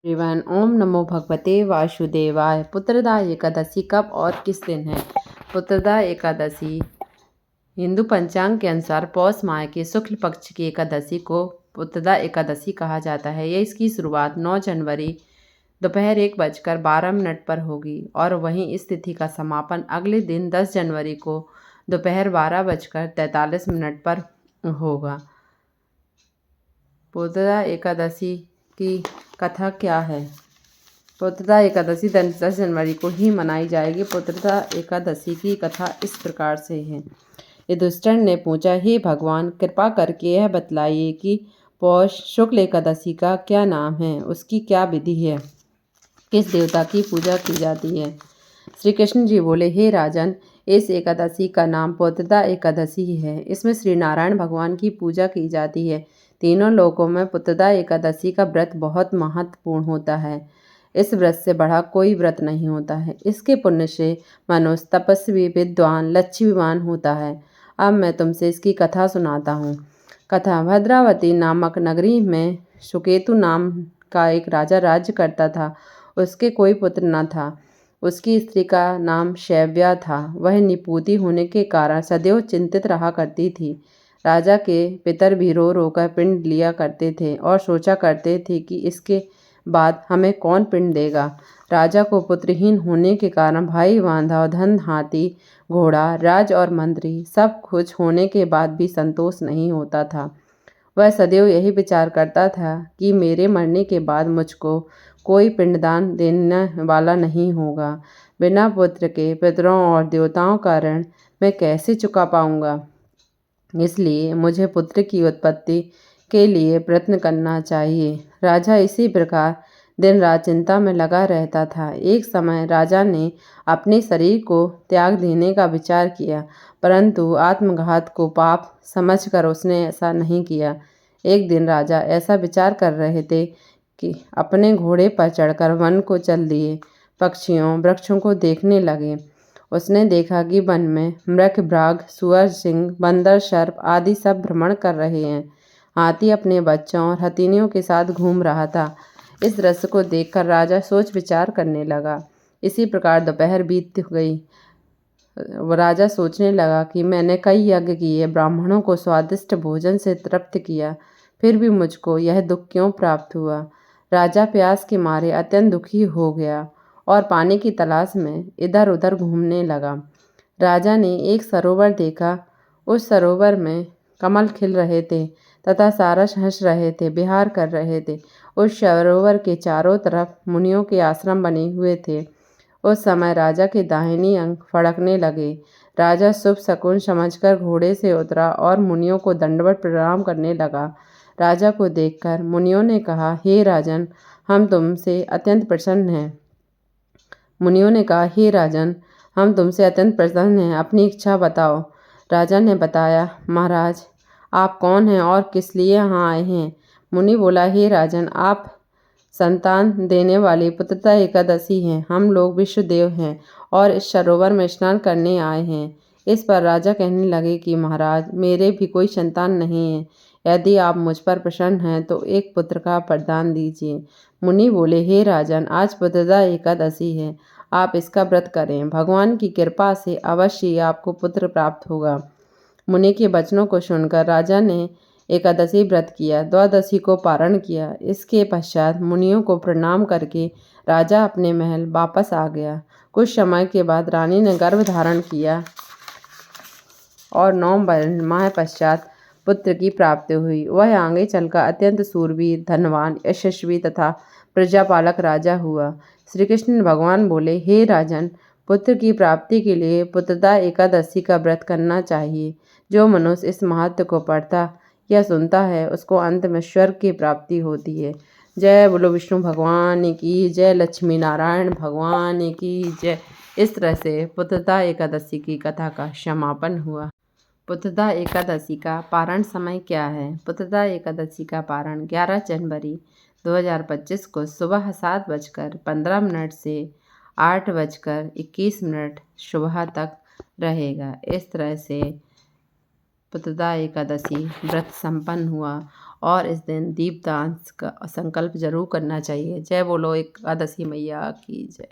Everyone, ओम नमो भगवते वासुदेवाय। पुत्रदा एकादशी कब और किस दिन है? पुत्रदा एकादशी हिंदू पंचांग के अनुसार पौष माह के शुक्ल पक्ष की एकादशी को पुत्रदा एकादशी कहा जाता है। यह इसकी शुरुआत 9 जनवरी दोपहर 1:12 पर होगी और वहीं इस तिथि का समापन अगले दिन 10 जनवरी को दोपहर 12:43 पर होगा। पुत्रदा एकादशी की कथा क्या है? पुत्रदा एकादशी 10 जनवरी को ही मनाई जाएगी। पुत्रदा एकादशी की कथा इस प्रकार से है। युधिष्ठिर ने पूछा, हे भगवान, कृपा करके यह बतलाइए कि पौष शुक्ल एकादशी का क्या नाम है, उसकी क्या विधि है, किस देवता की पूजा की जाती है? श्री कृष्ण जी बोले, हे राजन, इस एकादशी का नाम पुत्रदा एकादशी है। इसमें श्री नारायण भगवान की पूजा की जाती है। तीनों लोकों में पुत्रदा एकादशी का व्रत बहुत महत्वपूर्ण होता है। इस व्रत से बड़ा कोई व्रत नहीं होता है। इसके पुण्य से मनुष्य तपस्वी, विद्वान, लक्ष्मीवान होता है। अब मैं तुमसे इसकी कथा सुनाता हूँ। कथा: भद्रावती नामक नगरी में सुकेतु नाम का एक राजा राज्य करता था। उसके कोई पुत्र न था। उसकी स्त्री का नाम शैव्या था। वह निपुती होने के कारण सदैव चिंतित रहा करती थी। राजा के पितर भी रो रो कर पिंड लिया करते थे और सोचा करते थे कि इसके बाद हमें कौन पिंड देगा। राजा को पुत्रहीन होने के कारण भाई बांधव, धन, हाथी, घोड़ा, राज और मंत्री सब कुछ होने के बाद भी संतोष नहीं होता था। वह सदैव यही विचार करता था कि मेरे मरने के बाद मुझको कोई पिंडदान देने वाला नहीं होगा। बिना पुत्र के पितरों और देवताओं का ऋण मैं कैसे चुका पाऊंगा? इसलिए मुझे पुत्र की उत्पत्ति के लिए प्रयत्न करना चाहिए। राजा इसी प्रकार दिन रात चिंता में लगा रहता था। एक समय राजा ने अपने शरीर को त्याग देने का विचार किया, परंतु आत्मघात को पाप समझकर उसने ऐसा नहीं किया। एक दिन राजा ऐसा विचार कर रहे थे कि अपने घोड़े पर चढ़कर वन को चल दिए। पक्षियों, वृक्षों को देखने लगे। उसने देखा कि वन में मृग, बाघ, सुअर, सिंह, बंदर, सर्प आदि सब भ्रमण कर रहे हैं। हाथी अपने बच्चों और हथिनियों के साथ घूम रहा था। इस दृश्य को देखकर राजा सोच विचार करने लगा। इसी प्रकार दोपहर बीत गई। राजा सोचने लगा कि मैंने कई यज्ञ किए, ब्राह्मणों को स्वादिष्ट भोजन से तृप्त किया, फिर भी मुझको यह दुख क्यों प्राप्त हुआ? राजा प्यास के मारे अत्यंत दुखी हो गया और पानी की तलाश में इधर उधर घूमने लगा। राजा ने एक सरोवर देखा। उस सरोवर में कमल खिल रहे थे तथा सारस हंस रहे थे, विहार कर रहे थे। उस सरोवर के चारों तरफ मुनियों के आश्रम बने हुए थे। उस समय राजा के दाहिनी अंग फड़कने लगे। राजा शुभ शकुन समझकर घोड़े से उतरा और मुनियों को दंडवत प्रणाम करने लगा। राजा को देखकर मुनियों ने कहा, हे राजन, हम तुमसे अत्यंत प्रसन्न हैं। मुनियों ने कहा, हे राजन, हम तुमसे अत्यंत प्रसन्न हैं, अपनी इच्छा बताओ। राजा ने बताया, महाराज, आप कौन हैं और किस लिए यहाँ आए हैं? मुनि बोला, हे राजन, आप संतान देने वाली पुत्रदा एकादशी हैं। हम लोग विश्वदेव हैं और इस सरोवर में स्नान करने आए हैं। इस पर राजा कहने लगे कि महाराज, मेरे भी कोई संतान नहीं है। यदि आप मुझ पर प्रसन्न हैं तो एक पुत्र का वरदान दीजिए। मुनि बोले, हे राजन, आज पुत्रदा एकादशी है, आप इसका व्रत करें। भगवान की कृपा से अवश्य ही आपको पुत्र प्राप्त होगा। मुनि के वचनों को सुनकर राजा ने एकादशी व्रत किया, द्वादशी को पारण किया। इसके पश्चात मुनियों को प्रणाम करके राजा अपने महल वापस आ गया। कुछ समय के बाद रानी ने गर्भ धारण किया और 9 माह पश्चात पुत्र की प्राप्ति हुई। वह आगे चलकर अत्यंत सूरवीर, धनवान, यशस्वी तथा प्रजापालक राजा हुआ। श्री कृष्ण भगवान बोले, हे राजन, पुत्र की प्राप्ति के लिए पुत्रदा एकादशी का व्रत करना चाहिए। जो मनुष्य इस महत्व को पढ़ता या सुनता है, उसको अंत में स्वर्ग की प्राप्ति होती है। जय बोलो विष्णु भगवान की जय, लक्ष्मी नारायण भगवान की जय। इस तरह से पुत्रदा एकादशी की कथा का समापन हुआ। पुत्रदा एकादशी का पारण समय क्या है? पुत्रदा एकादशी का पारण 11 जनवरी 2025 को सुबह 7:15 से 8:21 सुबह तक रहेगा। इस तरह से पुत्रदा एकादशी व्रत संपन्न हुआ और इस दिन दीपदान का संकल्प जरूर करना चाहिए। जय बोलो एकादशी मैया की जय।